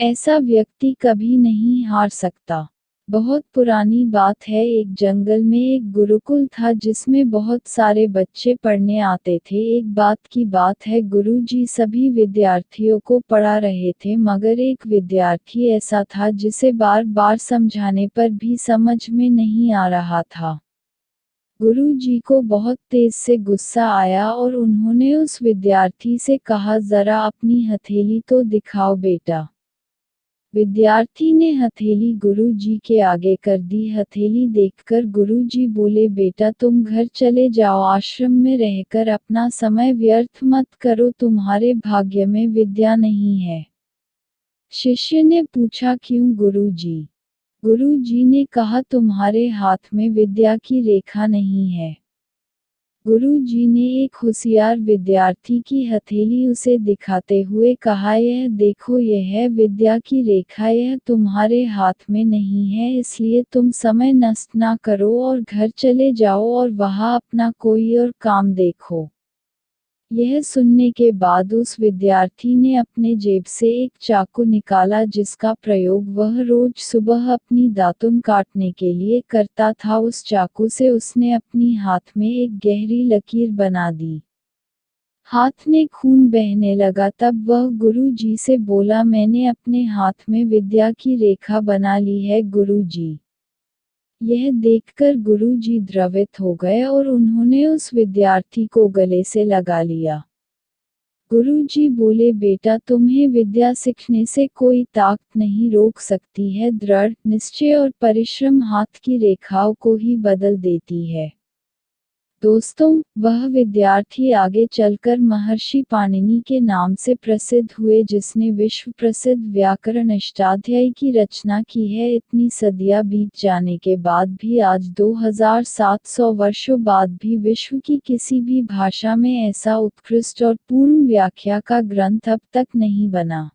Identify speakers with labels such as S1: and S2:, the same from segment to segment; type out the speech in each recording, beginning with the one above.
S1: ऐसा व्यक्ति कभी नहीं हार सकता। बहुत पुरानी बात है, एक जंगल में एक गुरुकुल था जिसमें बहुत सारे बच्चे पढ़ने आते थे। एक बात की बात है, गुरुजी सभी विद्यार्थियों को पढ़ा रहे थे, मगर एक विद्यार्थी ऐसा था जिसे बार बार समझाने पर भी समझ में नहीं आ रहा था। गुरुजी को बहुत तेज से गुस्सा आया और उन्होंने उस विद्यार्थी से कहा, जरा अपनी हथेली तो दिखाओ बेटा। विद्यार्थी ने हथेली गुरुजी के आगे कर दी। हथेली देखकर गुरुजी बोले, बेटा तुम घर चले जाओ, आश्रम में रहकर अपना समय व्यर्थ मत करो, तुम्हारे भाग्य में विद्या नहीं है। शिष्य ने पूछा, क्यों गुरुजी? गुरुजी ने कहा, तुम्हारे हाथ में विद्या की रेखा नहीं है। गुरुजी ने एक होशियार विद्यार्थी की हथेली उसे दिखाते हुए कहा, यह देखो, यह है विद्या की रेखा, यह तुम्हारे हाथ में नहीं है, इसलिए तुम समय नष्ट ना करो और घर चले जाओ और वहाँ अपना कोई और काम देखो। यह सुनने के बाद उस विद्यार्थी ने अपने जेब से एक चाकू निकाला जिसका प्रयोग वह रोज सुबह अपनी दातुन काटने के लिए करता था। उस चाकू से उसने अपनी हाथ में एक गहरी लकीर बना दी। हाथ में खून बहने लगा। तब वह गुरुजी से बोला, मैंने अपने हाथ में विद्या की रेखा बना ली है गुरुजी। यह देखकर गुरुजी द्रवित हो गए और उन्होंने उस विद्यार्थी को गले से लगा लिया। गुरुजी बोले, बेटा तुम्हें विद्या सीखने से कोई ताकत नहीं रोक सकती है, दृढ़ निश्चय और परिश्रम हाथ की रेखाओं को ही बदल देती है। दोस्तों, वह विद्यार्थी आगे चलकर महर्षि पाणिनि के नाम से प्रसिद्ध हुए, जिसने विश्व प्रसिद्ध व्याकरण अष्टाध्यायी की रचना की है। इतनी सदियां बीत जाने के बाद भी आज 2700 वर्षों बाद भी विश्व की किसी भी भाषा में ऐसा उत्कृष्ट और पूर्ण व्याख्या का ग्रंथ अब तक नहीं बना।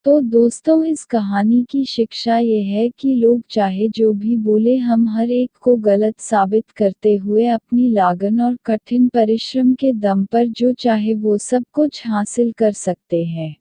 S1: तो दोस्तों, इस कहानी की शिक्षा ये है कि लोग चाहे जो भी बोले, हम हर एक को गलत साबित करते हुए अपनी लगन और कठिन परिश्रम के दम पर जो चाहे वो सब कुछ हासिल कर सकते हैं।